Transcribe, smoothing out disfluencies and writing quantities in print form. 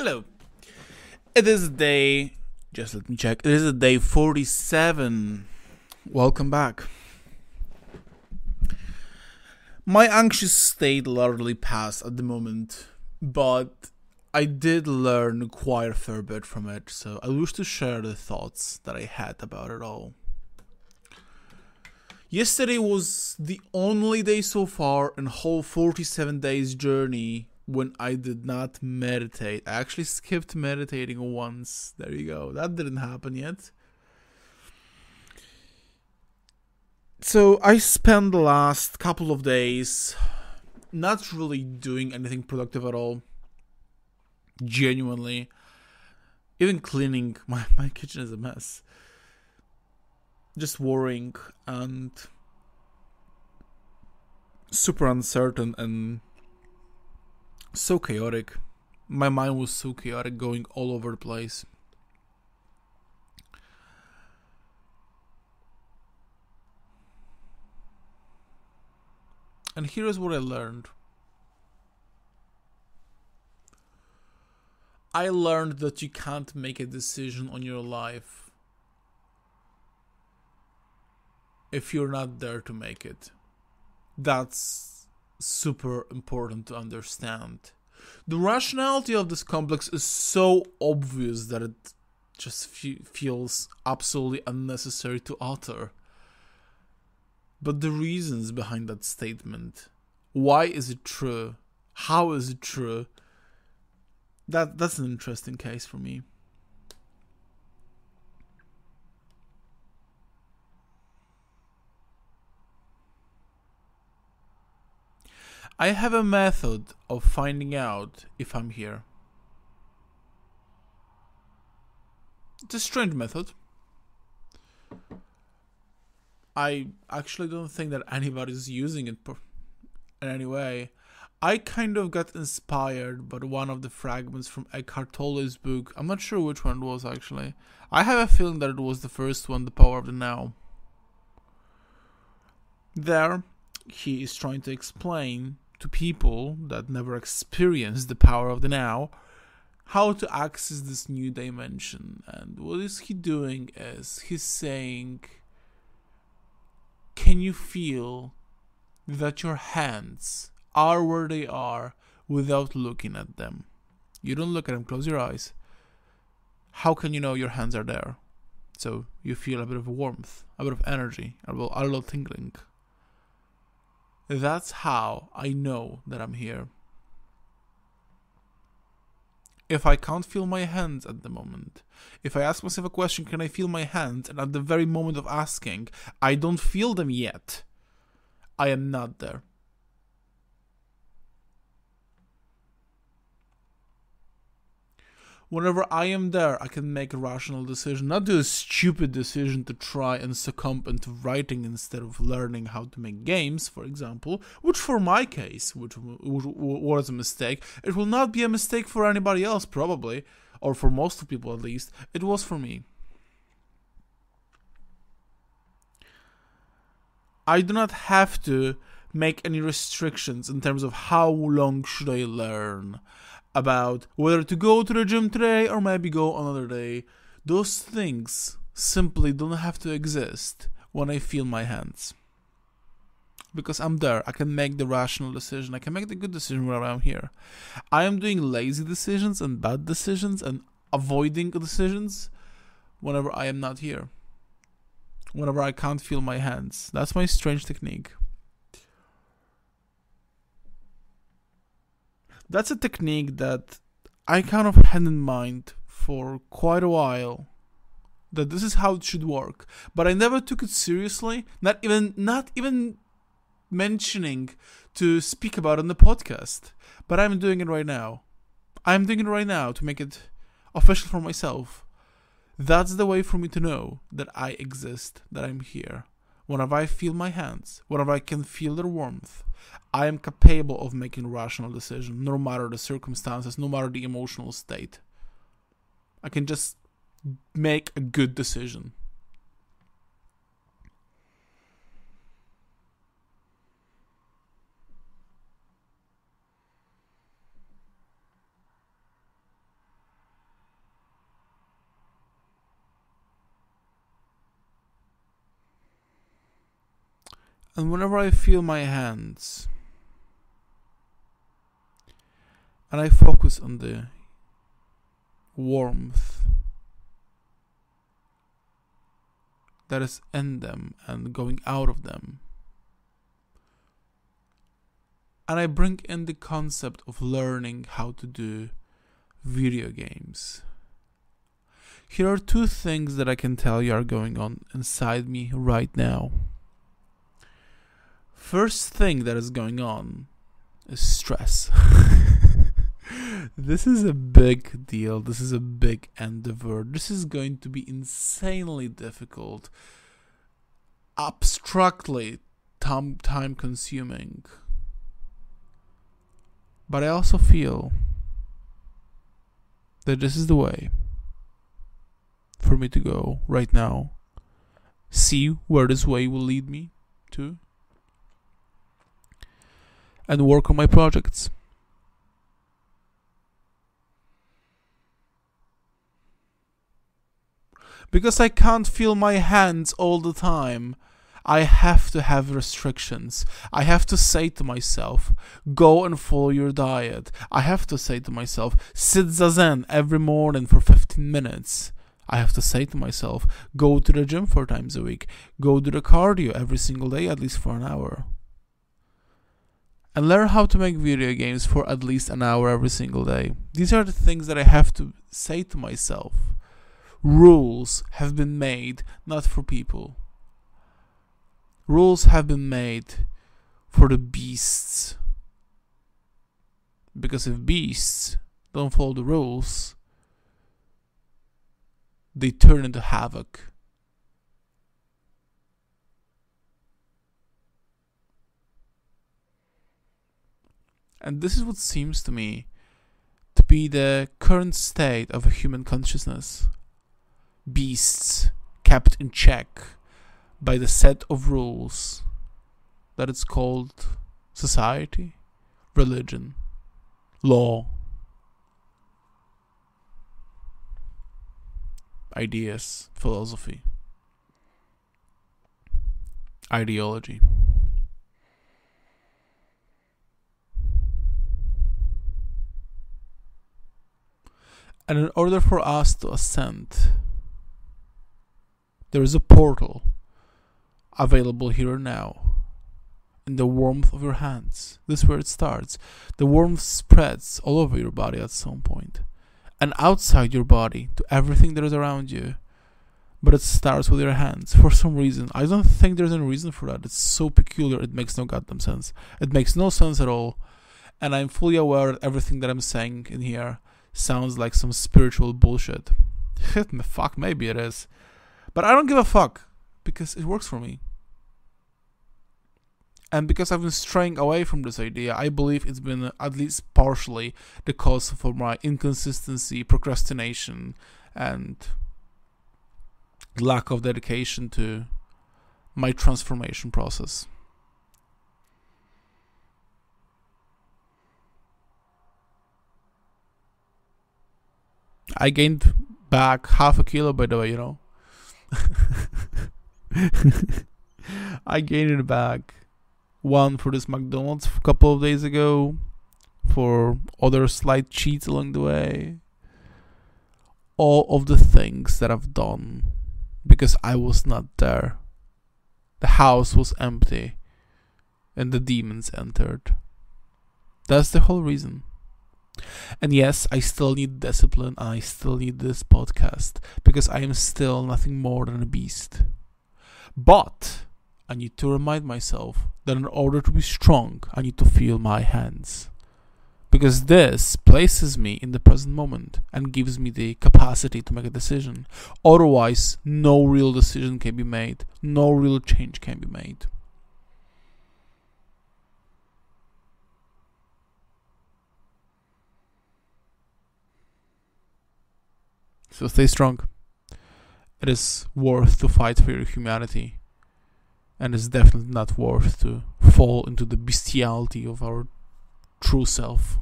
Hello. It is day, just let me check. It is day 47. Welcome back. My anxious state largely passed at the moment, but I did learn quite a fair bit from it, so I wish to share the thoughts that I had about it all. Yesterday was the only day so far in whole 47 days journey when I did not meditate. I actually skipped meditating once. There you go. That didn't happen yet. So I spent the last couple of days not really doing anything productive at all. Genuinely. Even cleaning. My kitchen is a mess. Just worrying and super uncertain and so chaotic. My mind was so chaotic, going all over the place. And here is what I learned. I learned that you can't make a decision on your life if you're not there to make it. That's super important to understand. The rationality of this complex is so obvious that it just feels absolutely unnecessary to utter. But the reasons behind that statement, why is it true? How is it true? That's an interesting case for me. I have a method of finding out if I'm here. It's a strange method. I actually don't think that anybody's using it in any way. I kind of got inspired by one of the fragments from eckhart-tolle's book. I'm not sure which one it was actually. I have a feeling that it was the first one, The Power of the Now. There, he is trying to explain to people that never experienced the power of the now how to access this new dimension. And what is he doing is he's saying, can you feel that your hands are where they are without looking at them? You don't look at them, close your eyes. How can you know your hands are there? So you feel a bit of warmth, a bit of energy, a little tingling. That's how I know that I'm here. If I can't feel my hands at the moment, if I ask myself a question, can I feel my hands? And at the very moment of asking, I don't feel them yet, I am not there. Whenever I am there, I can make a rational decision, not do a stupid decision to try and succumb into writing instead of learning how to make games, for example, which for my case, which was a mistake. It will not be a mistake for anybody else, probably, or for most people at least. It was for me. I do not have to make any restrictions in terms of how long should I learn, about whether to go to the gym today or maybe go another day. Those things simply don't have to exist when I feel my hands. Because I'm there, I can make the rational decision, I can make the good decision where I'm here. I am doing lazy decisions and bad decisions and avoiding decisions whenever I am not here. Whenever I can't feel my hands. That's my strange technique. That's a technique that I kind of had in mind for quite a while. That this is how it should work. But I never took it seriously. Not even mentioning to speak about it on the podcast. But I'm doing it right now. I'm doing it right now to make it official for myself. That's the way for me to know that I exist, that I'm here. Whenever I feel my hands, whenever I can feel their warmth, I am capable of making a rational decision, no matter the circumstances, no matter the emotional state. I can just make a good decision. And whenever I feel my hands and I focus on the warmth that is in them and going out of them, and I bring in the concept of learning how to do video games, here are two things that I can tell you are going on inside me right now. First thing that is going on is stress. This is a big deal. This is a big endeavor. This is going to be insanely difficult, abstractly time consuming. But I also feel that this is the way for me to go right now. See where this way will lead me to. And work on my projects. Because I can't feel my hands all the time, I have to have restrictions. I have to say to myself, go and follow your diet. I have to say to myself, sit zazen every morning for 15 minutes. I have to say to myself, go to the gym 4 times a week. Go do the cardio every single day, at least for an hour. And learn how to make video games for at least an hour every single day. These are the things that I have to say to myself. Rules have been made not for people. Rules have been made for the beasts. Because if beasts don't follow the rules, they turn into havoc. And this is what seems to me to be the current state of a human consciousness. Beasts kept in check by the set of rules that it's called society, religion, law, ideas, philosophy, ideology. And in order for us to ascend, there is a portal available here and now, in the warmth of your hands. This is where it starts. The warmth spreads all over your body at some point, and outside your body to everything that is around you. But it starts with your hands for some reason. I don't think there's any reason for that. It's so peculiar, it makes no goddamn sense. It makes no sense at all. And I'm fully aware that everything that I'm saying in here sounds like some spiritual bullshit. Fuck, maybe it is. But I don't give a fuck, because it works for me. And because I've been straying away from this idea, I believe it's been at least partially the cause for my inconsistency, procrastination, and lack of dedication to my transformation process. I gained back 0.5 kilo, by the way, you know. I gained it back. One for this McDonald's a couple of days ago, for other slight cheats along the way. All of the things that I've done because I was not there. The house was empty and the demons entered. That's the whole reason. And yes, I still need discipline, and I still need this podcast, because I am still nothing more than a beast. But I need to remind myself that in order to be strong, I need to feel my hands. Because this places me in the present moment and gives me the capacity to make a decision. Otherwise, no real decision can be made. No real change can be made. So stay strong. It is worth to fight for your humanity. And it's definitely not worth to fall into the bestiality of our true self.